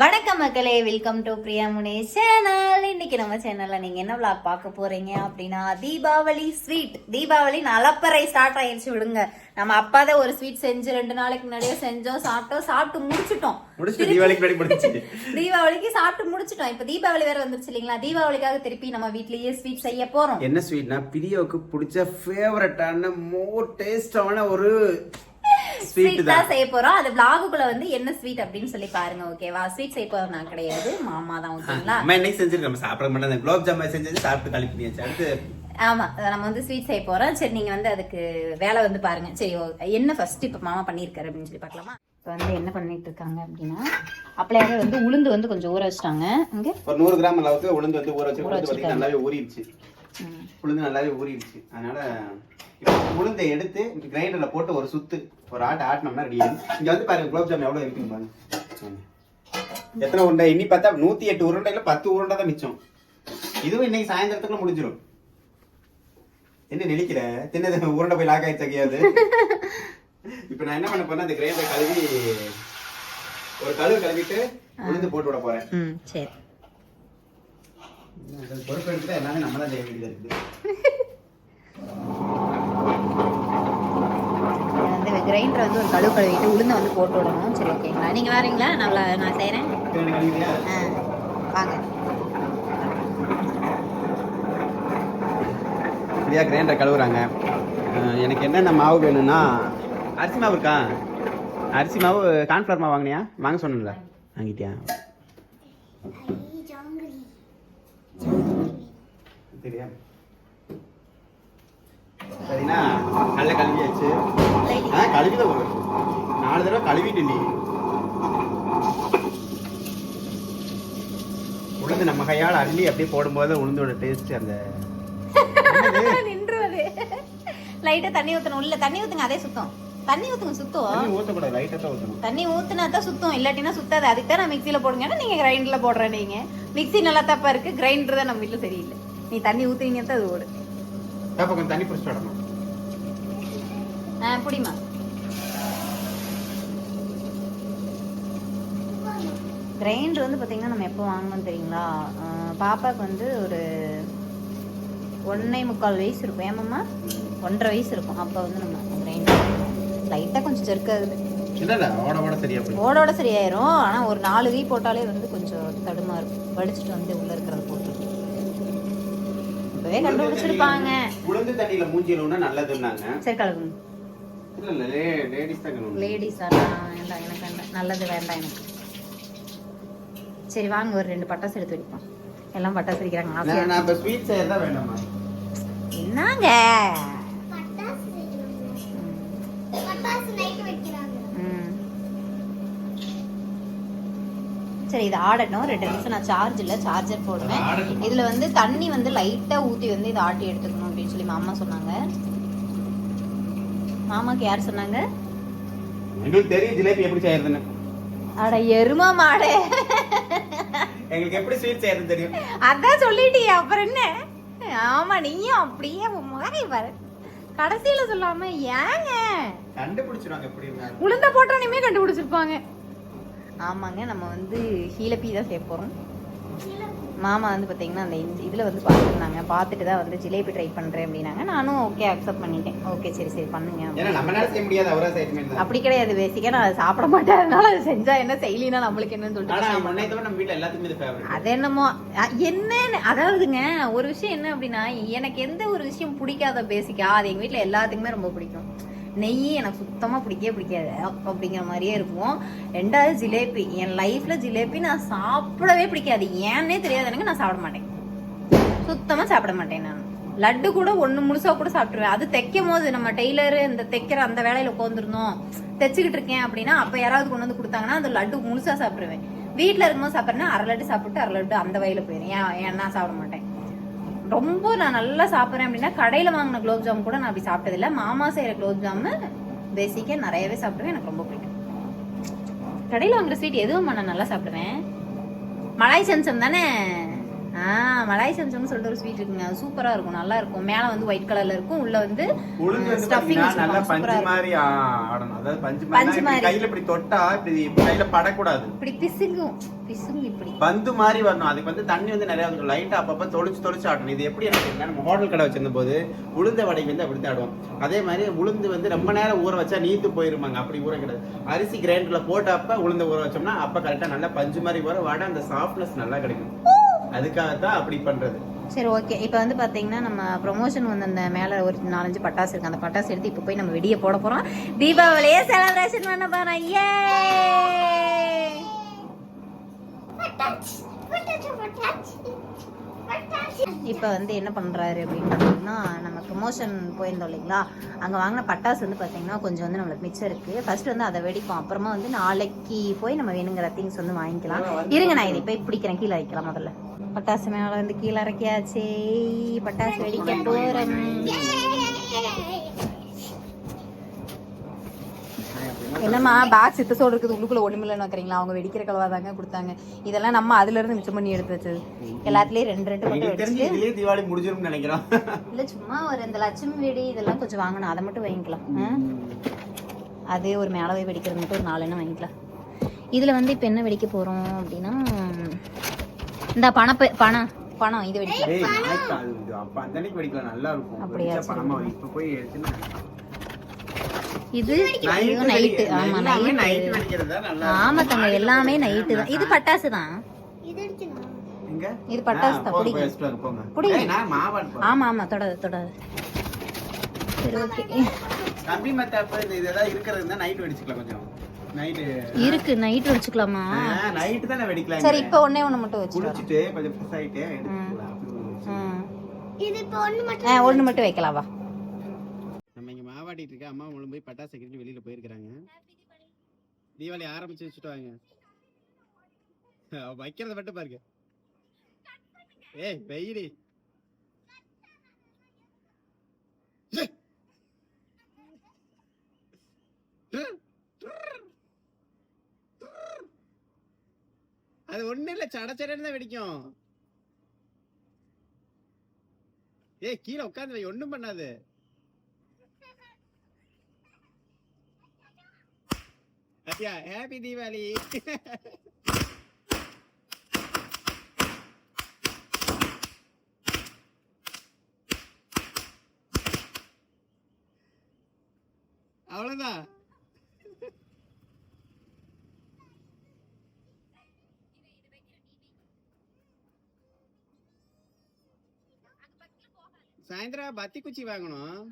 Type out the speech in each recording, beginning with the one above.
வணக்கம் மக்களே, welcome to Priya Munesh channel. இன்னைக்கு நம்ம சேனல்ல நீங்க என்ன vlog பார்க்க போறீங்க அப்படின்னா, தீபாவளி ஸ்வீட். தீபாவளி நலப்பறை ஸ்டார்ட் ஆயிடுச்சு விடுங்க. நம்ம அப்பாதான் ஒரு ஸ்வீட் செஞ்சு 2 நாளைக்கு முன்னாடியே செஞ்சோம், சாப்பிட்டு முடிச்சிட்டோம். தீபாவளிக்கு சாப்பிட்டு முடிச்சிட்டோம். இப்ப தீபாவளி வேற வந்துருச்சு இல்லைங்களா? தீபாவளிக்காக திருப்பி நம்ம வீட்லயே ஸ்வீட் செய்ய போறோம். என்ன ஸ்வீட்னா, பிரியாவுக்கு பிடிச்ச ஃபேவரட்டான மோர் டேஸ்டான ஒரு ஸ்வீட் தான் செய்ய போறோம். அது vlogக்குள்ள வந்து என்ன ஸ்வீட் அப்படின்னு சொல்லி பாருங்க. ஓகேவா? ஸ்வீட் செய்ய போறது நான் கிடையாது, மாமா தான். ஓகேங்களா? நம்ம இன்னைக்கு செஞ்சிருக்கோம். நம்ம சாப்பிட மாட்டோம். குலோப் ஜாமுன் செஞ்சது சாப்பிட்டு கழிப்பியாச்சு. அடுத்து ஆமா, நம்ம வந்து ஸ்வீட் செய்ய போறோம். சரி, நீங்க வந்து அதுக்கு வேலை வந்து பாருங்க. சரி, என்ன ஃபர்ஸ்ட் இப்ப மாமா பண்ணிருக்காரு அப்படின்னு சொல்லி பார்க்கலாமா? இப்போ வந்து என்ன பண்ணிட்டு இருக்காங்க அப்படின்னா, அப்படியே வந்து உளுந்து வந்து கொஞ்சம் ஊற வச்சிட்டாங்க. இங்க ஒரு 100 கிராம் அளவுக்கு உளுந்து வந்து ஊற வச்சு நல்லாவே ஊறிடுச்சு. உளுந்து நல்லாவே ஊறிடுச்சு. அதனால உளுந்தை எடுத்து கிரைண்டர்ல போட்டு ஒரு சுத்து ஒரு ஆட்டினோம்னா ரெடி ஆயிடும். இங்க வந்து பாருங்க, குலோப் ஜாமுன் எவ்வளவு இருக்குன்னு பாருங்க. எத்தனை உருண்டை எண்ணி பார்த்தா 108 உருண்டையில 10 உருண்டை தான் மிச்சம். இதுவும் இன்னைக்கு சாயந்தரத்துக்குள்ள முடிஞ்சிடும். என்ன நினைக்கிற தின்னது உருண்டை போய் லாக் ஆயிடுச்சு அங்கேயாவது. இப்ப நான் என்ன பண்ண போறேன், அந்த கிரைண்டரை கழுவி ஒரு கழுவிட்டு உளுந்து போட்டு விட போறேன். சரி, பொறுப்பு எடுத்துட்டா எல்லாமே நம்ம தான் செய்ய வேண்டியதா இருக்குது. வந்து கிரைண்டர் வந்து ஒரு கழுவிட்டு உளுந்தை வந்து போட்டு விடணும். சரி, ஓகேங்களா? நீங்க வரீங்களா? நான் செய்யறேன். வாங்க. சரியா, கிரைண்டரை கழுவுறாங்க. எனக்கு என்னென்ன மாவு வேணும்னா, அரிசி மாவு இருக்கா? அரிசி மாவு கார்ன்ஃப்ளவர் மாவு வாங்கினியா? வாங்க சொன்னல, வாங்கிட்டியா? சரியா, சரிண்ணா. நல்ல கழுவியாச்சு. கழுவிதான் ஒரு 4 தடவை கழுவிட்டு நீ உளுந்து நம்ம கையால் அள்ளி அப்படியே போடும்போது உளுந்தோட டேஸ்ட் அந்த நின்றுவது. லைட்டா தண்ணி ஊத்தணும். உள்ள தண்ணி ஊத்துங்க, அதே சுத்தம். தண்ணி ஊத்துங்க, சுத்தம். ஊத்தக்கூடாது, லைட்டா தான் ஊத்தணும். தண்ணி ஊத்துனா தான் சுத்தம், இல்லாட்டினா சுத்தாது. அதுக்கு தான் நான் மிக்சியில போடுங்க. நீங்க கிரைண்டர்ல போடுறேன். நீங்க மிக்சி நல்லா தப்பா இருக்கு, கிரைண்டர் தான் நம்ம வீட்டுல சரியில்லை. நீ தண்ணி ஊத்துவீங்க தான் அது ஓடு. கொஞ்சம் தண்ணி பிடிச்சிட்டு வரணும். புடிமா. கிரைண்டர் வந்து பாத்தீங்கன்னா நம்ம எப்போ வாங்கணும் தெரியுங்களா? பாப்பாவுக்கு வந்து ஒரு 1.25 வயசு இருக்கும். ஏமாம்மா 1.5 வயசு இருக்கும். அப்போ வந்து நம்ம கிரைண்டர் லைட்டா கொஞ்சம் ஜெர்க்காகுது. ஓடோட சரியாயிரும். ஆனா ஒரு 4 கை போட்டாலே வந்து கொஞ்சம் தடுமா இருக்கும். வடிச்சிட்டு வந்து உள்ள இருக்கிறத போட்டு இப்பவே கண்டுபிடிச்சிருப்பாங்க. உளுந்து தண்ணியில மூஞ்சிலோனா நல்லதுன்னாங்க. சரி, கழுவுங்க. இல்ல லேடிஸ் தான் கழுவணும். லேடிஸ் தானா? வேண்டாம், எனக்கு நல்லது வேண்டாம் எனக்கு. சரி வாங்க, ஒரு 2 பட்டாசு எடுத்து வைப்போம். எல்லாம் பட்டாசு வைக்கிறாங்க. நான் இப்ப ஸ்வீட் செய்யறதா வேண்டாமா? என்னங்க சரி, இது ஆடட்டும். 2 நிமிஷம் நான் சார்ஜர் போடுவேன். இதுல வந்து தண்ணி வந்து லைட்டா ஊத்தி வந்து இதை ஆட்டி எடுத்துக்கணும் அப்படின்னு சொல்லி மாமா சொன்னாங்க. மாமாக்கு யார் சொன்னாங்க? உங்களுக்கு தெரியும் ஜிலேபி எப்படி செய்யறதுன்னு. அட எருமா மாடே, எங்களுக்கு எப்படி ஸ்வீட் செய்யறது தெரியும். அதான் சொல்லிட்டியே, அப்புறம் என்ன? ஆமா, நீயும் அப்படியே மாதிரி பாரு. கடைசியில சொல்லாம ஏங்க கண்டுபிடிச்சிருவாங்க. எப்படி உளுந்த போட்டோன்னே கண்டுபிடிச்சிருப்பாங்க. ஆமாங்க, நம்ம வந்து ஹீலப்பி தான் செய்ய போறோம். மாமா வந்து பாத்தீங்கன்னா அந்த இதுல வந்து பார்த்துருந்தாங்க. பார்த்துட்டு தான் வந்து ஜிலேபி ட்ரை பண்றேன் அப்படின்னாங்க. நானும் ஓகே அக்செப்ட் பண்ணிட்டேன். ஓகே சரி பண்ணுங்க. அப்படி கிடையாது, பேசிக்கா நான் அதை சாப்பிட மாட்டேன். அதனால அதை செஞ்சா என்ன, செய்யலினா நம்மளுக்கு என்னன்னு சொல்லிட்டு அது என்னமோ என்னன்னு. அதாவதுங்க, ஒரு விஷயம் என்ன அப்படின்னா, எனக்கு எந்த ஒரு விஷயம் பிடிக்காத பேசிக்கா அது எங்க வீட்டுல எல்லாத்துக்குமே ரொம்ப பிடிக்கும். நெய் எனக்கு சுத்தமா பிடிக்காது அப்படிங்கிற மாதிரியே இருக்கும். 2வது ஜிலேபி. என் லைஃப்ல ஜிலேபி நான் சாப்பிடவே பிடிக்காது. ஏன்னே தெரியாது எனக்கு. நான் சாப்பிட மாட்டேன், சுத்தமா சாப்பிட மாட்டேன். நான் லட்டு கூட 1 முழுசா கூட சாப்பிட்டுருவேன். அது தைக்கும் போது நம்ம டெய்லரு இந்த தைக்கிற அந்த வேலையில உட்காந்துருந்தோம், தைச்சுக்கிட்டு இருக்கேன் அப்படின்னா அப்ப யாராவது கொண்டு வந்து கொடுத்தாங்கன்னா அந்த லட்டு முழுசா சாப்பிடுவேன். வீட்டுல இருக்கும்போது சாப்பிட்றேன்னா 1/2 லட்டு சாப்பிட்டு 1/2 லட்டு அந்த வயல போயிடும். ஏன் நான் சாப்பிட மாட்டேன். ரொம்ப நான் நல்லா சாப்பிட்றேன் அப்படின்னா கடையில் வாங்கின குலோப் ஜாமுன் கூட நான் அப்படி சாப்பிட்டதில்லை. மாமா செய்கிற குலோப் ஜாமுன் பேசிக்காக நிறையவே சாப்பிடுவேன். எனக்கு ரொம்ப பிடிக்கும். கடையில் வாங்குற ஸ்வீட் எதுவும் நான் நல்லா சாப்பிடுவேன். மலாய் சம்சம் தானே? மலாய் சம்சம்னு சொல்லிட்டு ஒரு ஸ்வீட் இருக்குங்க, அது சூப்பரா இருக்கும், நல்லா இருக்கும். மேல வந்து ஒயிட் கலர்ல இருக்கும், உள்ள வந்து உளுந்து வந்து ஸ்டஃபிங் பாத்தீங்கன்னா நல்லா பஞ்சு மாதிரி ஆடணும். அதாவது பஞ்சு மாதிரி கையில இப்படி தொட்டா இப்படி கையில படக்கூடாது, இப்படி பிசுங்கும் இப்படி பந்து மாதிரி வரணும். அதுக்கு வந்து தண்ணி வந்து நிறைய வந்து லைட்டா அப்பப்ப தொளிச்சு ஆடணும். இது எப்படி எனக்கு நம்ம ஹோட்டல் கடை வச்சிருந்த போது உளுந்த வடைக்கு வந்து அப்படி ஆடுவோம். அதே மாதிரி உளுந்து வந்து ரொம்ப நேரம் ஊற வச்சா நீத்து போயிருமாங்க, அப்படி ஊற கிடையாது. அரிசி கிரைண்டர்ல போட்டப்ப உளுந்த ஊற வச்சோம்னா அப்ப கரெக்டா நல்லா பஞ்சு மாதிரி வர வடை, அந்த சாஃப்ட்னஸ் நல்லா கிடைக்கும். அதுக்காகத்தான் அப்படி பண்றது. சரி, ஓகே. இப்போ வந்து பாத்தீங்கன்னா நம்ம ப்ரொமோஷன் வந்து அந்த மேல ஒரு 4-5 பட்டாசு இருக்கு, அந்த பட்டாசு எடுத்து இப்போ போய் நம்ம வெடியை போட போறோம், தீபாவளியே செலிப்ரேஷன் பண்ண போறோம். ஏ இப்போ வந்து என்ன பண்ணுறாரு அப்படின்னு பார்த்தீங்கன்னா, நம்ம ப்ரொமோஷன் போயிருந்தோம் இல்லைங்களா, அங்கே வாங்கின பட்டாசு வந்து பார்த்தீங்கன்னா கொஞ்சம் வந்து நம்மளுக்கு மிச்சம் இருக்குது. ஃபர்ஸ்ட் வந்து அதை வெடிப்போம், அப்புறமா வந்து நாளைக்கு போய் நம்ம வேணுங்கிற திங்ஸ் வந்து வாங்கிக்கலாம். இருங்க, நான் இதை போய் பிடிக்கிறேன், கீழே வைக்கலாம். முதல்ல பட்டாசு மேலே வந்து கீழே இறக்கியாச்சே, பட்டாசு வெடிக்க போகிறோம். என்னம்மா பாக்ஸ் இத்தசோடு இருக்குது, உள்ளுக்குள்ள ஒண்ணுமில்லன்னு வைக்கிறீங்களா? அவங்க வெடிக்கிற கலவா தாங்க கொடுத்தாங்க. இதெல்லாம் நம்ம அதுல இருந்து மிச்சம் பண்ணி எடுத்து வச்சது. எல்லாத்துலயும் 2 மட்டும் வச்சுட்டு தீபாவளி முடிஞ்சிரும்னு நினைக்கிறோம். இல்ல, சும்மா ஒரு இந்த லட்சுமி வெடி இதெல்லாம் கொஞ்சம் வாங்கணும், அதை மட்டும் வாங்கிக்கலாம். அது ஒரு மேலவே வெடிக்கிறது மட்டும் ஒரு 4 எண்ணம் வாங்கிக்கலாம். இதுல வந்து இப்ப என்ன வெடிக்க போறோம் அப்படின்னா, இந்த பணம் இது வெடிக்கலாம். அப்ப அந்த அன்னைக்கு வெடிக்கலாம், நல்லா இருக்கும். அப்படியா? பணமா இப்ப போய் எடுத்துனா இது நைட்டு. ஆமா, நைட்டு வெடிக்கிறதா நல்லா. ஆமா தங்க, எல்லாமே நைட்டு தான். இது பட்டாசு தான், இது பட்டாசு தான். புடிங்க. ஆமா ஆமா, தொடாது. சரி, ஓகே. கம்பி மத்தாப்பு இதெல்லாம் இருக்குறதுன்னா நைட் வெடிச்சுக்கலாம். கொஞ்சம் நைட் இருக்கு, நைட் வெடிச்சுக்கலாமா? நைட் தான வெடிக்கலாம். சரி, இப்போ ஒண்ணே மட்டும் குளிச்சிட்டு கொஞ்சம் ஃப்ரெஷ் ஆயிட்டு எடுத்துக்கலாம். இது இப்போ ஒண்ணு மட்டும் வைக்கலாம். வா, நம்ம இங்க மாவாட்டிட்டு இருக்க அம்மா முழு போய் பட்டாசு கட்டிட்டு வெளியில போயிருக்காங்க. தீபாவளி ஆரம்பிச்சு வச்சுட்டு வாங்க. வைக்கிறத மட்டும் பாருங்க. ஏய் வெயிடி, அது ஒண்ணு இல்ல, சடச்சடன்னு தான் வெடிக்கும். ஏய் கீழே உட்காந்து வை, ஒண்ணும் பண்ணாது. அத்தியா, ஹாப்பி தீபாவளி. அவ்வளவுதான். சாயந்தரம் பத்தி குச்சி வாங்கணும்.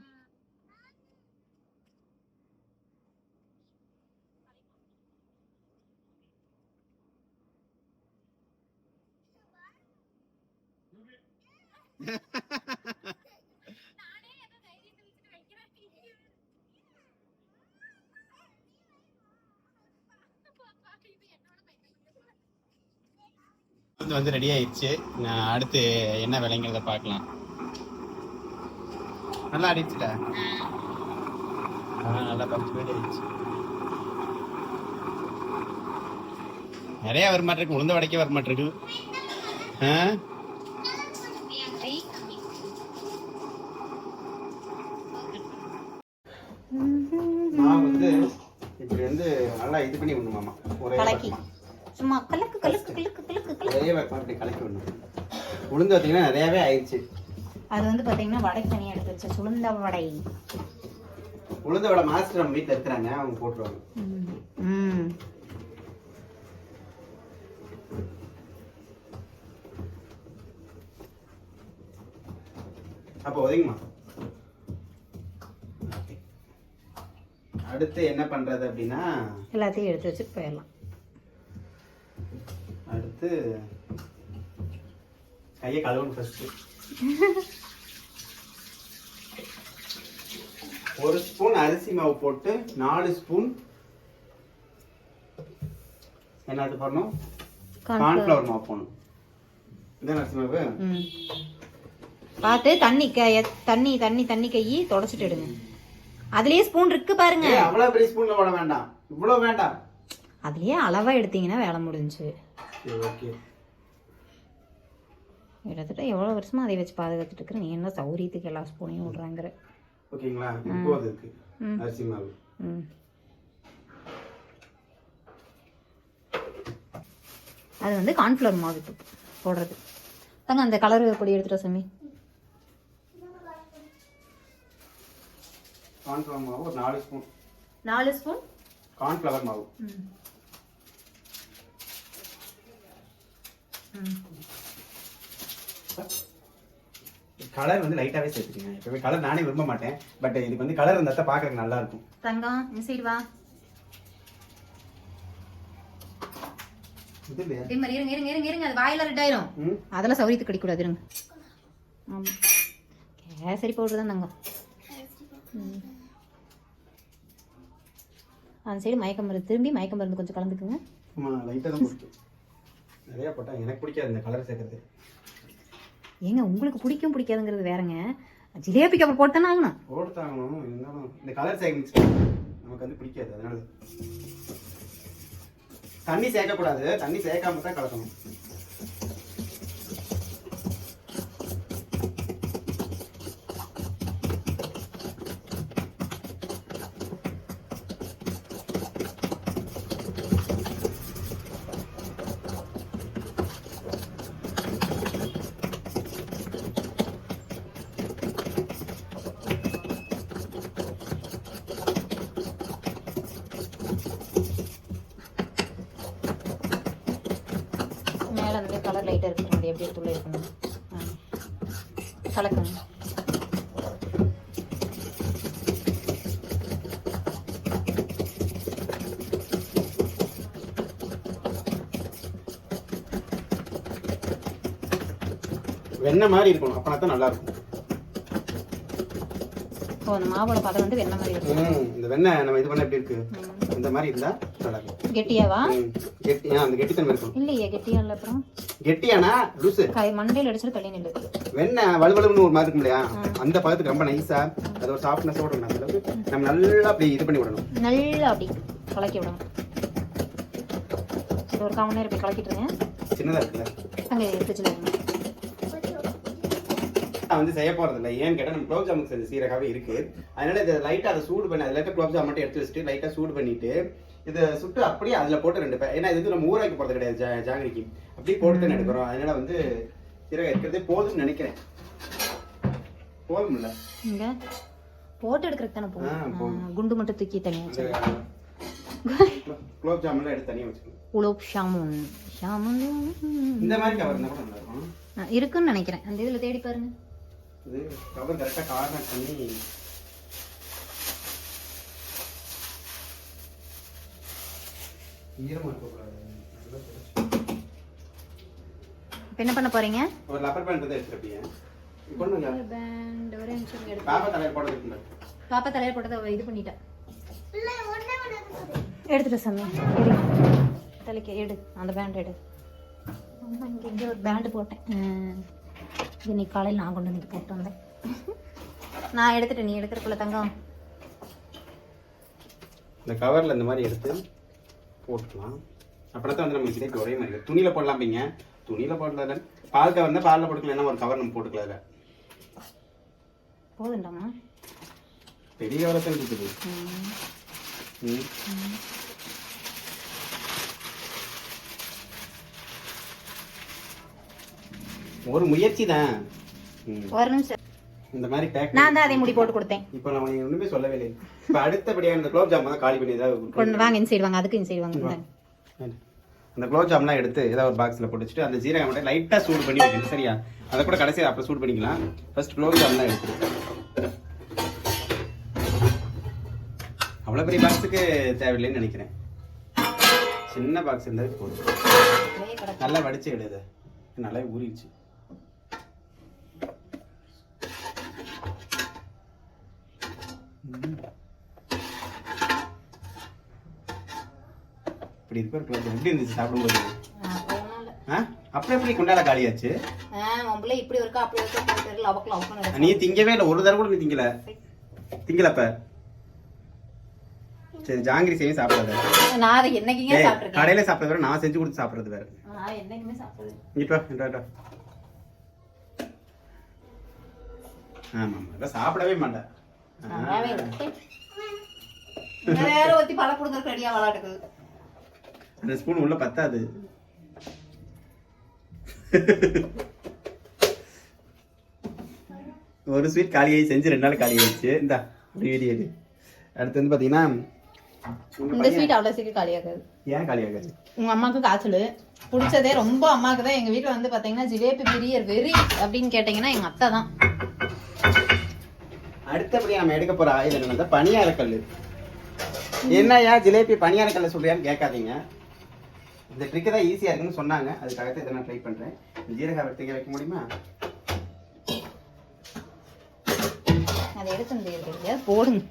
வந்து ரெடி ஆயிடுச்சு. அடுத்து என்ன விலைங்கிறத பார்க்கலாம். நல்லா அடிச்சுடா, நல்லா 10 பேர் ஆயிடுச்சு. நிறைய வர மாட்டிருக்கு, உளுந்த வடைக்க வர மாட்டிருக்கு. நான் வந்து இப்படி வந்து நல்லா இது பண்ணி விடணுமாமா, ஒரே சும்மா கலக்கு ஒரே வரைக்கும் அப்படி கலக்கி விடணும். உளுந்து பார்த்தீங்கன்னா நிறையவே ஆயிடுச்சு. அது வந்து பாத்தீங்கன்னா வடை தனியாக எடுத்து வச்சு உளுந்த வடை. உளுந்த வடை மாஸ்டர் நம்ம வீட்டில் இருக்கிறாங்க, அவங்க போட்டுருவாங்க. அப்போ ஒதுங்கம்மா. அடுத்து என்ன பண்றது அப்படின்னா, எல்லாத்தையும் எடுத்து வச்சு போயிடலாம். அடுத்து கையை கழுவணும். ஃபர்ஸ்ட் 1 ஸ்பூன் அரிசி மாவு போட்டு 4 ஸ்பூன் என்னது போடணும்? கார்ன்ஃப்ளவர் மாவு போடணும். இதான் அரிசி மாவு. பார்த்து தண்ணி கை தொடச்சிட்டு எடுங்க. அதுலயே ஸ்பூன் இருக்கு பாருங்க. அவ்வளவு பெரிய ஸ்பூன்ல போட வேண்டாம், இவ்வளவு வேண்டாம். அதுலயே அளவா எடுத்தீங்கன்னா வேலை முடிஞ்சு. ஓகே. கிட்டத்தட்ட எவ்வளோ வருஷமாக அதை வச்சு பாதுகாத்துட்டு இருக்கிற நீ என்ன சௌரியத்துக்கு எல்லா ஸ்பூனையும் விடுறாங்கிற. ஓகேங்களா? இப்போ அது இருக்கு அரிசி மாவு. அது வந்து கார்ன்ஃப்ளவர் மாவு இப்போ போடுறது. தாங்க அந்த கலர் பொடி எடுத்துகிட்டு சாமி. கார்ன்ஃப்ளவர் மாவு ஒரு 4 ஸ்பூன். 4 ஸ்பூன் கார்ன்ஃப்ளவர் மாவு. கலர் வந்து லைட்டாவே சேர்த்துக்கங்க. எப்பவுமே கலர் நானே விரும்ப மாட்டேன், பட் இதுக்கு வந்து கலர் இருந்தா தான் பார்க்கறதுக்கு நல்லா இருக்கும். தங்கம் இந்த சைடு வா. இது இல்லையா? இருங்க அது வாயில ரெட் ஆயிரும். அதெல்லாம் சௌரியத்துக்கு கடிக்க கூடாது. இருங்க. ஆமா கேசரி பவுடர் தான் தங்கம். அந்த சைடு மயக்கம் மருந்து திரும்பி மயக்கம் மருந்து கொஞ்சம் கலந்துக்குங்க. ஆமா லைட்டா தான் போட்டு. நிறைய போட்டா எனக்கு பிடிக்காது இந்த கலர் சேர்க்கறது. ஏங்க உங்களுக்கு பிடிக்கும் பிடிக்காதுங்கிறது வேறங்க. ஜிலேபிக்கு அப்புறம் போட்டுதானே ஆகணும். போட்டுதாகணும். இருந்தாலும் இந்த கலர் சேர்க்க மிக்ஸ் நமக்கு வந்து பிடிக்காது. அதனால தண்ணி சேர்க்கக்கூடாது. தண்ணி சேர்க்காம தான் கலக்கணும். மேலே வந்து கலர் லைட்டாக இருக்கிறது எப்படி எடுத்துள்ள இருக்கணும். கலக்கணும். வெண்ணெய் மாதிரி இருக்கணும். அப்பனா தான் நல்லா இருக்கும். ஓ அந்த மாவோட பதம் வந்து வெண்ணெய் மாதிரி இருக்கும். இந்த வெண்ணெய் நம்ம இது பண்ண எப்படி இருக்கு? இந்த மாதிரி இருந்தா நல்லா இருக்கும். கெட்டியாவா? கெட்டியா அந்த கெட்டித்தன்மை இருக்கும். இல்லையே கெட்டியா இல்ல. அப்புறம் கெட்டியானா லூசு. மண்டையில அடிச்சுட்டு தள்ளி நில்லு. வெண்ணெய் வலுவலுன்னு ஒரு மாதிரி இருக்கும் இல்லையா? அந்த பதத்துக்கு ரொம்ப நைஸா அது ஒரு சாஃப்ட்னஸோட இருக்கணும். அந்த அளவுக்கு நம்ம நல்லா அப்படி இது பண்ணி விடணும். நல்லா அப்படி கலக்கி விடணும். இது ஒரு 1/4 மணி நேரம் இப்படி கலக்கிட்டுருங்க. சின்னதா இருக்குல்ல? அங்கே ஃப்ரிட்ஜில் வைங்க. நான் வந்து செய்ய போறது இல்லை. ஏன்னு கேட்டால் நம்ம குலோப் ஜாமுன் செஞ்ச சீரகாவே இருக்கு. அதனால இதை லைட்டா அதை சூடு பண்ணி அதில் இருக்க குலோப் ஜாமுன் மட்டும் எடுத்து வச்சுட்டு லைட்டா சூடு பண்ணிட்டு இதை சுட்டு அப்படியே அதில் போட்டு 2 பேர். ஏன்னா இது வந்து நம்ம ஊற வைக்க போறது கிடையாது. ஜாங்கிரிக்கு அப்படியே போட்டு தான் எடுக்கிறோம். அதனால வந்து சீரகம் இருக்கிறதே போதும்னு நினைக்கிறேன். போதும் இல்ல இங்க போட்டு எடுக்கிறதுக்கு தானே போதும். குண்டு மட்டும் தூக்கி தனியாக வச்சு குலோப் ஜாமுன்லாம் எடுத்து தனியாக வச்சுக்கணும். குலோப் ஜாமுன் இந்த மாதிரி கவர் இருந்தால் கூட நல்லா இருக்கும். இருக்குன்னு நினைக்கிறேன். அந்த இதில் தேடி பாருங்க. இது கவர் கரெக்டாக கார்னர் பண்ணி ஈரமாக இருக்கக்கூடாது. இப்போ என்ன பண்ண போறீங்க? ஒரு ரப்பர் பேண்ட் தான் எடுத்துருப்பீங்க. ரப்பர் பேண்ட் ஒரே நிமிஷம் எடுத்து. பாப்பா தலையில் போட்டது இருக்குல்ல? பாப்பா தலையில் போட்டதை இது பண்ணிட்டேன். எடுத்துட்டு சாமி தலைக்கு எடு. அந்த பேண்ட் எடு. அம்மா இங்கே ஒரு பேண்டு போட்டேன். இது இன்னைக்கு காலையில் நான் கொண்டு வந்து போட்டு வந்தேன். நான் எடுத்துட்டேன். நீ எடுக்கிறக்குள்ள தங்கம் இந்த கவரில் இந்த மாதிரி எடுத்து போட்டுக்கலாம். அப்புறம் தான் வந்து நம்ம ஜிலேபி ஒரே மாதிரி துணியில் போடலாம்பீங்க. துணியில் போடல. பால் கவர் இருந்தால் பாலில் போட்டுக்கலாம். என்ன ஒரு கவர் நம்ம போட்டுக்கலாம். அதில் போதுண்டாமா? பெரிய கவரத்தை இருக்குது. ஒரு முயற்சி தான். ஒரு நிமிஷம். இந்த மாதிரி பேக் நான் தான் அதை முடி போட்டு கொடுத்தேன். இப்போ நான் உங்களுக்கு ஒண்ணுமே சொல்லவே இல்லை. இப்போ அடுத்தபடியாக இந்த குலோப் ஜாமுன் காலி பண்ணி ஏதாவது கொண்டு வாங்க. இன்சைடு வாங்க. அதுக்கு இன்சைடு வாங்க. அந்த குலோப் ஜாமுன்லாம் எடுத்து ஏதாவது ஒரு பாக்ஸில் போட்டு வச்சுட்டு அந்த ஜீரகம் மட்டும் லைட்டாக சூடு பண்ணி வைக்கணும். சரியா? அதை கூட கடைசியாக அப்புறம் சூடு பண்ணிக்கலாம். ஃபர்ஸ்ட் குலோப் ஜாமுன்லாம் எடுத்து அவ்வளோ பெரிய பாக்ஸுக்கு தேவையில்லைன்னு நினைக்கிறேன். சின்ன பாக்ஸ் இருந்தால் போதும். நல்லா வடிச்சு எடுது. நல்லா ஊறிடுச்சு. இப்படி இருக்க எப்படி இருந்துச்சு சாப்பிடும்போது? அப்புறம் எப்படி கொண்டாட காலியாச்சு? இப்படி இருக்கா அப்படி இருக்கா. நீ திங்கவே இல்லை. ஒரு தடவை கூட நீ திங்கலப்ப. சரி ஜாங்கிரி செய்ய சாப்பிடாத. நான் அதை என்னைக்குங்க சாப்பிட்டுருக்கேன். கடையில சாப்பிடுறது வேற, நான் செஞ்சு கொடுத்து சாப்பிடுறது வேற. நான் என்னைக்குமே சாப்பிடுறது. இப்போ ஆமா அதான் சாப்பிடவே மாட்டேன். வேற ஒத்தி பழ கொடுங்க ரெடியா விளையாடுது. அந்த ஸ்பூன் உள்ள பத்தாது. ஒரு ஸ்வீட் காலியாகி செஞ்சு 2 நாள் காலி ஆயிடுச்சு. இந்தா ஒரு வீடியோ எடு. அடுத்து வந்து பாத்தீங்கன்னா இந்த ஸ்வீட் அவ்வளவு சீக்கிரம் காலியாகாது. ஏன் காலியாகாது? உங்க அம்மாவுக்கு காய்ச்சல் பிடிச்சதே ரொம்ப. அம்மாவுக்கு தான் எங்க வீட்டுல வந்து பாத்தீங்கன்னா ஜிலேபி பிரியர் வெறி அப்படின்னு கேட்டீங்கன்னா எங்க அத்தை தான். அடுத்தபடி நம்ம எடுக்க போற ஆயில் என்னன்னா பனியாரக்கல். என்னையா ஜிலேபி பனியாரக்கல்ல சொல்றியான்னு கேட்காதீங்க. இந்த ட்ரிக் தான் ஈஸியா இருக்குன்னு சொன்னாங்க. அதுக்காக இதை நான் ட்ரை பண்றேன். ஜீரக வறுத்து வைக்க முடியுமா? அதை எடுத்து போடுங்க.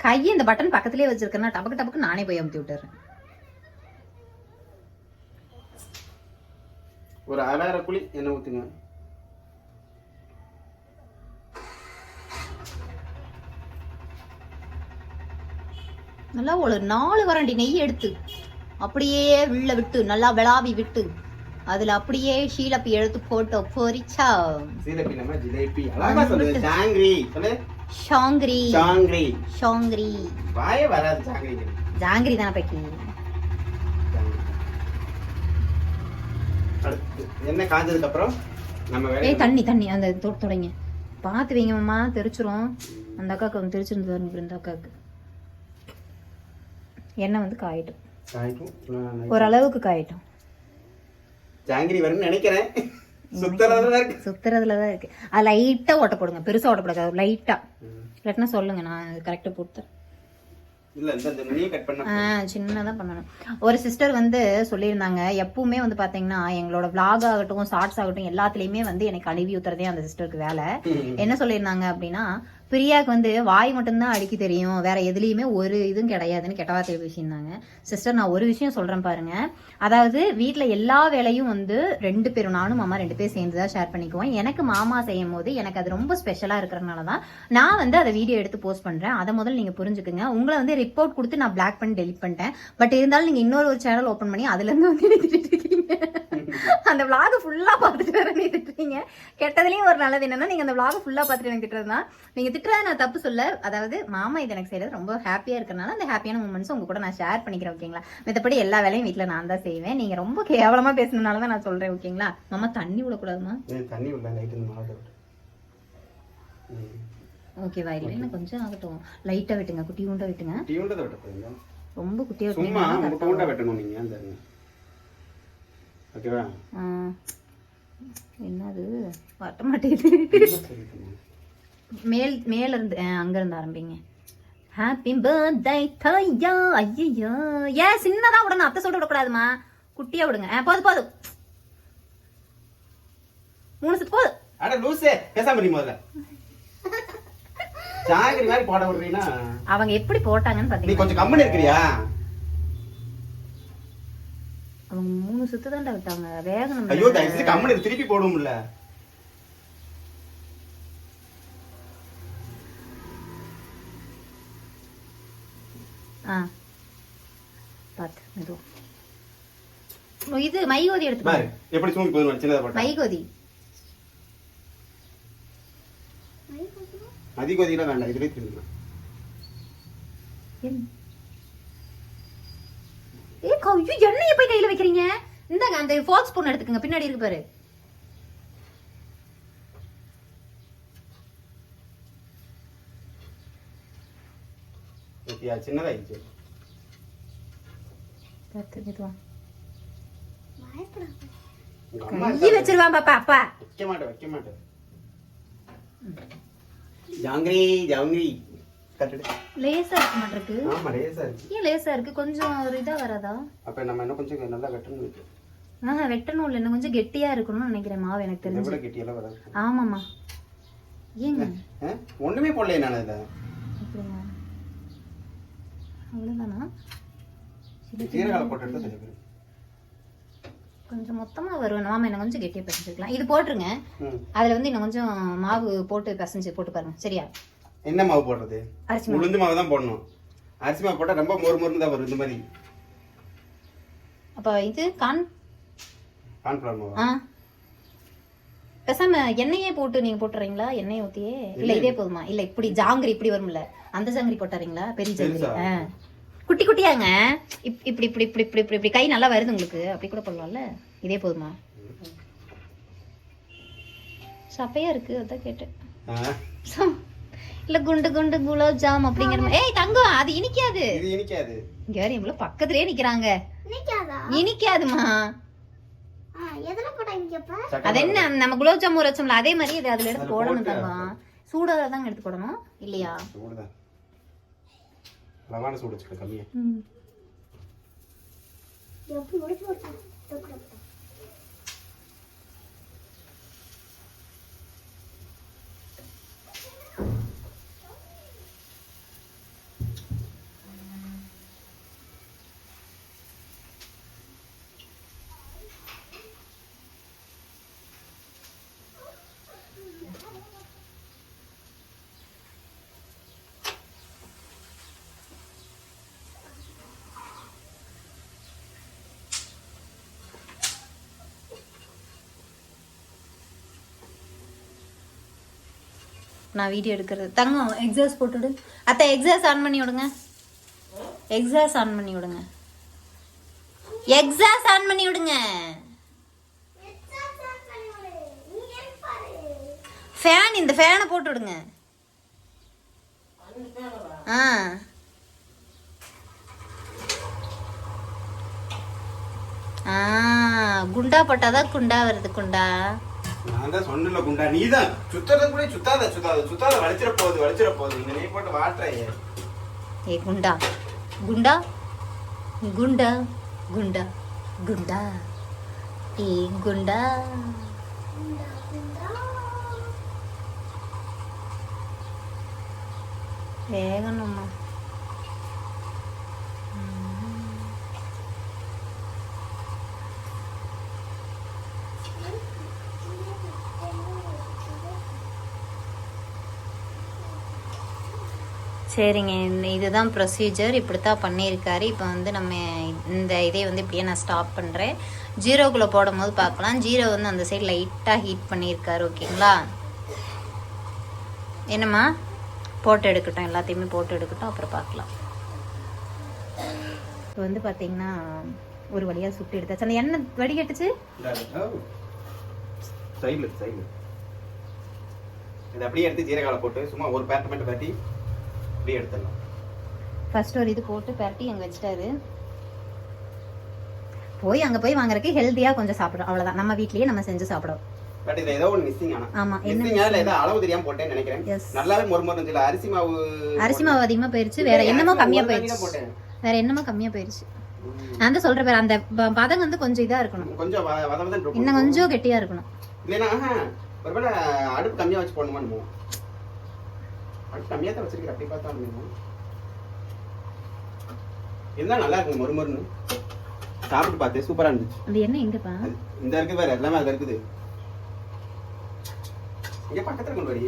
கையை இந்த பட்டன் பக்கத்துலயே வச்சிருக்கேன்னா டபக்கு டபக்கு நானே போய் அமுத்தி விட்டுறேன். ஒரு 1/2 குழி எண்ணெய் ஊத்துங்க. நல்லா ஒரு 4 வரண்டி நெய் எடுத்து அப்படியே உள்ள விட்டு நல்லா விளாவி விட்டு அதுல அப்படியே ஷீலப்பி எடுத்து போட்டு பொரிச்சா சீலப்பி நம்ம ஜிலேபி அழகா சொல்லுங்க. ஜாங்கிரி சொல்லு. ஷாங்கிரி ஜாங்கிரி ஷாங்கிரி வாயே வராது. ஜாங்கிரி ஜாங்கிரி தானே பக்கி. அடுத்து எண்ணெய் காஞ்சதுக்கு அப்புறம் நம்ம வேலை தண்ணி அந்த தொடங்க பார்த்து வைங்க மாமா. தெரிச்சிரும். அந்த அக்காவுக்கு வந்து தெரிச்சிருந்து பாருங்க. இந்த அக்காவுக்கு எண்ணெய் வந்து காயட்டும். ஓரளவுக்கு காயட்டும். ஜாங்கிரி வரும்னு நினைக்கிறேன். சுத்துறதுலதான் இருக்கு. அது லைட்டா ஓட்ட போடுங்க. பெருசா ஓட்ட போடாது. லைட்டா இல்லாட்டினா சொல்லுங்க, நான் கரெக்டா போட்டுறேன். சின்னதா பண்ணணும். ஒரு சிஸ்டர் வந்து சொல்லியிருந்தாங்க, எப்பவுமே வந்து பாத்தீங்கன்னா எங்களோட விளாக் ஆகட்டும் ஷார்ட்ஸ் ஆகட்டும் எல்லாத்துலயுமே வந்து எனக்கு கழுவி ஊத்துறதே அந்த சிஸ்டருக்கு வேலை. என்ன சொல்லியிருந்தாங்க அப்படின்னா, பிரியாக்கு வந்து வாய் மட்டும்தான் அடிக்க தெரியும், வேற எதுலயுமே ஒரு இதுவும் கிடையாதுன்னு கெட்ட வார்த்தை பேசியிருந்தாங்க. சிஸ்டர் நான் ஒரு விஷயம் சொல்றேன் பாருங்க. அதாவது வீட்டுல எல்லா வேலையும் வந்து 2 பேரும், நானும் மாமா 2 பேரும் சேர்ந்துதான் ஷேர் பண்ணிக்குவோம். எனக்கு மாமா செய்யும் போது எனக்கு அது ரொம்ப ஸ்பெஷலா இருக்கிறதுனாலதான் நான் வந்து அதை வீடியோ எடுத்து போஸ்ட் பண்றேன். அதை முதல்ல நீங்க புரிஞ்சுக்குங்க. உங்களை வந்து ரிப்போர்ட் கொடுத்து நான் பிளாக் பண்ணி டெலிட் பண்ணிட்டேன். பட் இருந்தாலும் நீங்க இன்னொரு சேனல் ஓபன் பண்ணி அதுல இருந்து வந்து திட்டிட்டு இருக்கீங்க. அந்த விளாக் ஃபுல்லா பார்த்துட்டு வர நீ திட்டுறீங்க. கெட்டதுலயும் ஒரு நல்லது என்னன்னா, நீங்க அந்த விளாக் ஃபுல்லா பார்த்துட்டு எனக்கு திட்டுறதுனா, நீங்க திட்டுறத நான் தப்பு சொல்ல. அதாவது மாமா இது எனக்கு செய்யறது ரொம்ப ஹாப்பியா இருக்கனால அந்த ஹாப்பியான மூமெண்ட்ஸ் உங்க கூட நான் ஷேர் பண்ணிக்கிறேன். ஓகேங்களா? மத்தபடி எல்லா வேலையும் வீட்டுல நான் தான் செய்வேன். நீங்க ரொம்ப கேவலமா பேசுனதுனாலதான் நான் சொல்றேன். ஓகேங்களா? மாமா தண்ணி விடக்கூடாதுமா. தண்ணி விட ஓகேவா? இல்லைன்னா கொஞ்சம் ஆகட்டும். லைட்டா விட்டுங்க. குட்டி உண்டா விட்டுங்க. ரொம்ப குட்டியா வெட்டணும் நீங்க. ஓகேவா? என்னது வட்ட மாட்டேங்குது. மேல இருந்து அங்க இருந்து ஆரம்பிங்க. ஹாப்பி பர்த்டே தையா. ஐயோ ஏன் சின்னதா விடணும்? அத்தை சொல்ல விடக்கூடாதுமா. குட்டியா விடுங்க. போதும் போதும். 3 சுத்து போதும். அட லூசே, பேசாம நீ முதல்ல ஜாங்கிரி மாதிரி போட விடுறீனா? அவங்க எப்படி போட்டாங்கன்னு பாத்தீங்க. நீ கொஞ்சம் கம்மன் இருக்கறியா? அவங்க 3 சுத்து தான்டா விட்டாங்க. வேகணும். ஐயோ டைஸ் கம்மன் திருப்பி போடுவோம்ல. பாத்து மெதுவா. இது மைகோதி எடுத்து பாரு. எப்படி சூம்பி போதும் சின்னதா போட்டா. மைகோதி. அதிகோதிலாம் வேண்டாம், இதுவே தின்னுலாம். ஏ கவ்யூ எண்ணெயை போய் கையில வைக்கிறீங்க? இந்தாங்க அந்த ஃபோர்க் ஸ்பூன் எடுத்துக்கங்க, பின்னாடி இருக்கு பாரு. ஓகே, சின்னதா இருக்கு. பாத்து மெதுவா. கை வச்சிருவான் பாப்பா. அப்பா வைக்க மாட்டேன். ஜாங்கிரி ஜாங்கிரி கட்டடு. லேசா இருக்கு மாட்டருக்கு. ஆமா லேசா இருக்கு. ஏன் லேசா இருக்கு? கொஞ்சம் ஒரு இதா வராதா? அப்ப நம்ம இன்னும் கொஞ்சம் நல்லா வெட்டணும். வெட்டணும் இல்ல, இன்னும் கொஞ்சம் கெட்டியா இருக்கணும்னு நினைக்கிறேன் மாவு. எனக்கு தெரிஞ்சு எவ்வளவு கெட்டியெல்லாம் வராது. ஆமாமா. ஏங்க ஒண்ணுமே போடலையே நான் இத. அப்படியா? அவ்வளவுதானா? சீரகம் போட்டு எடுத்து தெரியும். கொஞ்சம் மொத்தமா வரும். மாமா என்ன கொஞ்சம் கெட்டியா பிசைஞ்சிக்கலாம். இது போட்டுருங்க. அதுல வந்து இன்னும் கொஞ்சம் மாவு போட்டு பிசைஞ்சு போட்டு பாருங்க. சரியா? என்ன மாவு போடுறது? அரிசி மாவு. உளுந்து மாவு தான் போடணும். அரிசி மாவு போட்டா ரொம்ப மொறு மொறுன்னு தான் வரும் இந்த மாதிரி. அப்ப இது கார்ன்ஃப்ளவர் மாவு. பேசாம எண்ணெயே போட்டு நீங்க போட்டுறீங்களா? எண்ணெய் ஊத்தியே இல்ல இதே போதுமா? இல்ல இப்படி ஜாங்கிரி இப்படி வரும்ல, அந்த ஜாங்கிரி போட்டுறீங்களா? பெரிய ஜாங்கிரி குட்டி குட்டியாங்க. இப்படி இப்படி இப்படி இப்படி இப்படி இப்படி கை நல்லா வருது உங்களுக்கு, அப்படி கூட பண்ணலாம்ல. இதே போதுமா? சப்பையா இருக்கு, அதான் கேட்டேன். இல்ல குண்டு குண்டு குலாப் ஜாம் அப்படிங்கிற மாதிரி. ஏய் தங்கம், அது இனிக்காது. இது இனிக்காது. இங்க வேற இவ்வளவு பக்கத்துலயே நிக்கிறாங்க. இனிக்காதுமா. அது என்ன நம்ம குலாப் ஜாம் வச்சோம்ல அதே மாதிரி இது அதுல எடுத்து போடணும் தங்கம். சூடா தான் எடுத்து போடணும் இல்லையா? சூடுதான். லவான சூடு வச்சுக்க கம்மியா. நான் வீடியோ எடுக்கிறது. தங்கம் எக்ஸாஸ்ட் போட்டுடு. அத்தை எக்ஸாஸ்ட் ஆன் பண்ணி விடுங்க. எக்ஸாஸ்ட் ஆன் பண்ணி விடுங்க. எக்ஸாஸ்ட் ஆன் பண்ணி விடுங்க. ஃபேன், இந்த ஃபேனை போட்டு விடுங்க. குண்டா போட்டாதான் குண்டா வருது. குண்டா நான் தான் சொன்னல குண்டா, நீதான் சுத்தறது கூட சுத்தாத வலிச்சிர போகுது. இந்த நீ போட்டு வாட்டறையே. ஏ குண்டா குண்டா குண்டா குண்டா குண்டா ஏ குண்டா. வேகணும்மா. சரிங்க, இதுதான் ப்ரொசீஜர். இப்படித்தான் பண்ணியிருக்காரு. இப்போ வந்து நம்ம இந்த இதே வந்து இப்படியே நான் ஸ்டாப் பண்ணுறேன். ஜீரோக்குள்ளே போடும் போது பார்க்கலாம். ஜீரோ வந்து அந்த சைடு லைட்டாக ஹீட் பண்ணியிருக்காரு. ஓகேங்களா? என்னம்மா போட்டு எடுக்கட்டும், எல்லாத்தையுமே போட்டு எடுக்கட்டும், அப்புறம் பார்க்கலாம். இப்போ வந்து பார்த்தீங்கன்னா ஒரு வழியாக சுட்டு எடுத்தாச்சு. அந்த எண்ணெய் வடிகட்டுச்சு. இது அப்படியே எடுத்து ஜீரகால போட்டு சும்மா ஒரு பேட்டை மட்டும் பேட்டி அப்படியே எடுத்துடலாம். ஃபர்ஸ்ட் ஒரு இது போட்டு பரட்டி அங்கே வச்சிட்டாரு. போய் அங்கே போய் வாங்குறதுக்கு ஹெல்த்தியாக கொஞ்சம் சாப்பிடும், அவ்வளோதான். நம்ம வீட்லயே நம்ம செஞ்சு சாப்பிடும். பட் இது ஏதோ ஒன்று மிஸ்ஸிங். ஆமா, என்ன ஏதோ அளவு தெரியாம போட்டேன்னு நினைக்கிறேன். நல்லாவே மொறுமொறு இருந்துச்சு. அரிசி மாவு அதிகமாக போயிருச்சு. வேற என்னமோ கம்மியாக போயிருச்சு. வேற என்னமோ கம்மியாக போயிருச்சு. நான் தான் சொல்ற பேர், அந்த பதம் வந்து கொஞ்சம் இதா இருக்கணும், கொஞ்சம் வதவதன் இருக்கும், இன்னும் கொஞ்சம் கெட்டியா இருக்கணும். இல்லைன்னா ஒருவேளை அடுப்பு கம்மியா வச்சு போடணுமா? அடுப்பு கம்மியா தான் வச்சிருக்கேன். அப்படி பார்த்தா இருந்தா நல்லா இருக்கும், மொறுமொறுன்னு. சாப்பிட்டு பார்த்தேன், சூப்பரா இருந்துச்சு. அது என்ன எங்கப்பா? இந்த இருக்கு வேற எல்லாமே அதுல இருக்குது. இங்க பக்கத்துல கொண்டு வரி.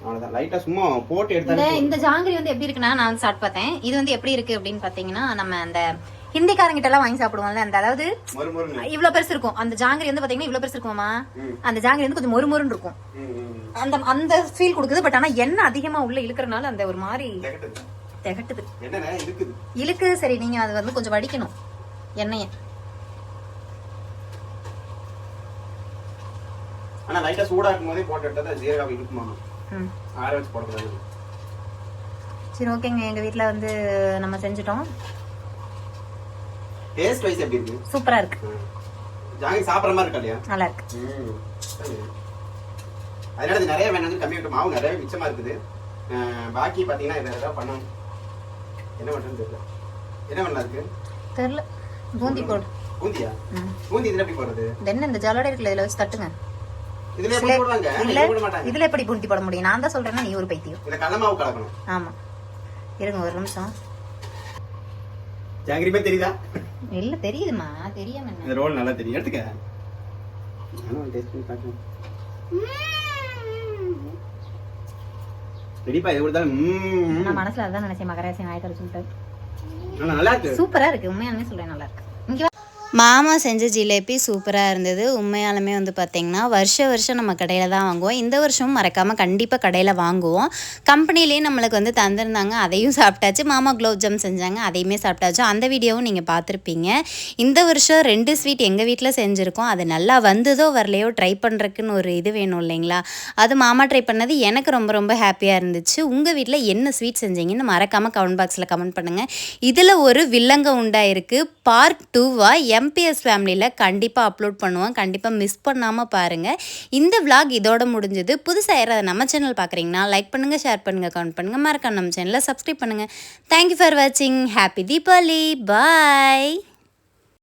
அவ்வளவுதான், லைட்டா சும்மா போட்டு எடுத்தா. இந்த ஜாங்கிரி வந்து எப்படி இருக்குன்னா, நான் வந்து சாப்பிட்டு பார்த்தேன். இது வந்து எப்படி இருக்கு அப்படின்னு பாத்தீங்கன்னா, நம்ம அந்த ஹிந்திக்காரங்கிட்ட எல்லாம் வாங்கி சாப்பிடுவோம்ல, அந்த அதாவது இவ்வளவு பெருசு இருக்கும் அந்த ஜாங்கிரி வந்து பாத்தீங்கன்னா, இவ்வளவு பெருசு இருக்குமாமா. அந்த ஜாங்கிரி வந்து கொஞ்சம் மொறுமொறுன்னு இருக்கும். அந்த அந்த ஃபீல் கொடுக்குது. பட் ஆனா எண்ணெய் அதிகமா உள்ள இழுக்கிறனால அந்த ஒரு மாதிரி திகட்டுது, இழுக்கு. சரி, நீங்க அது வந்து கொஞ்சம் வடிக்கணும் எண்ணெய. ஆனா லைட்டா சூடா இருக்கும்போதே போட்டு எடுத்தா ஜீரகம் இழுக்குமா, ஆற வச்சு போடக்கூடாது. சரி, ஓகேங்க. எங்க வீட்ல வந்து நம்ம செஞ்சுட்டோம். டேஸ்ட் வைஸ் எப்படி இருக்கு? சூப்பரா இருக்கு. ஜாங்கிரி சாப்பிடுற மாதிரி இருக்கா இல்லையா? நல்லா இருக்கு. அதனால இது நிறைய வேணும், கம்மி விட்டு மாவு நிறைய மிச்சமா இருக்குது. பாக்கி பாத்தீங்கன்னா இதை ஏதாவது பண்ணணும். என்ன பண்றதுன்னு தெரியல. என்ன பண்ணலாம் இருக்கு தெரியல. பூந்தி போடு. பூந்தியா? பூந்தி இதுல எப்படி போடுறது? என்ன இந்த ஜலடை இருக்குல்ல, இதுல வச்சு தட்டுங்க. இதுல எப்படி போடுவாங்க? இல்ல, இதுல எப்படி பூந்தி போட முடியும்? நான் தான் சொல்றேன்னா நீ ஒரு பைத்தியம். இந்த கடலை மாவு கலக்கணும். ஆமா, இருங்க ஒரு நிமிஷம். ஜாங்கிரி மாதிரி தெரியுதா? இல்ல, தெரியுதுமா, தெரியாம என்ன. இந்த ரோல் நல்லா தெரியும், எடுத்துக்க. நானும் டேஸ்ட் பண்ணி பார்க்கணும். கண்டிப்பா இது கொடுத்தாலும் நான் மனசுல அதான் நினைச்சேன் மகராசி நாயக்கர் சொல்லிட்டு நல்லா இருக்கு. சூப்பரா இருக்கு உண்மையாலுமே சொல்றேன் நல்லா இருக்கு. இங்க மாமா செஞ்ச ஜிலேபி சூப்பராக இருந்தது. உண்மையாலுமே வந்து பார்த்திங்கன்னா வருஷம் நம்ம கடையில் தான் வாங்குவோம். இந்த வருஷமும் மறக்காமல் கண்டிப்பாக கடையில் வாங்குவோம். கம்பெனிலேயே நம்மளுக்கு வந்து தந்திருந்தாங்க, அதையும் சாப்பிட்டாச்சு. மாமா குலோப் ஜாம் செஞ்சாங்க, அதையுமே சாப்பிட்டாச்சு. அந்த வீடியோவும் நீங்கள் பார்த்துருப்பீங்க. இந்த வருஷம் 2 ஸ்வீட் எங்கள் வீட்டில் செஞ்சுருக்கோம். அது நல்லா வந்ததோ வரலையோ ட்ரை பண்ணுறதுக்குன்னு ஒரு இது வேணும் இல்லைங்களா? அது மாமா ட்ரை பண்ணது எனக்கு ரொம்ப ஹாப்பியாக இருந்துச்சு. உங்கள் வீட்டில் என்ன ஸ்வீட் செஞ்சீங்கன்னு மறக்காமல் கமெண்ட் பாக்ஸில் கமெண்ட் பண்ணுங்கள். இதில் ஒரு வில்லங்க உண்டாயிருக்கு. பார்ட் 2வா MPS ஃபேமிலியில் கண்டிப்பாக அப்லோட் பண்ணுவோம். கண்டிப்பாக மிஸ் பண்ணாமல் பாருங்கள். இந்த vlog இதோட முடிஞ்சது. புதுசாக யாராவது நம்ம சேனல் பார்க்குறீங்கன்னா லைக் பண்ணுங்கள், ஷேர் பண்ணுங்கள், கமெண்ட் பண்ணுங்கள், மறக்காம நம்ம சேனலை சப்ஸ்கிரைப் பண்ணுங்கள். தேங்க்யூ ஃபார் வாட்சிங். ஹாப்பி தீபாவளி. பாய்.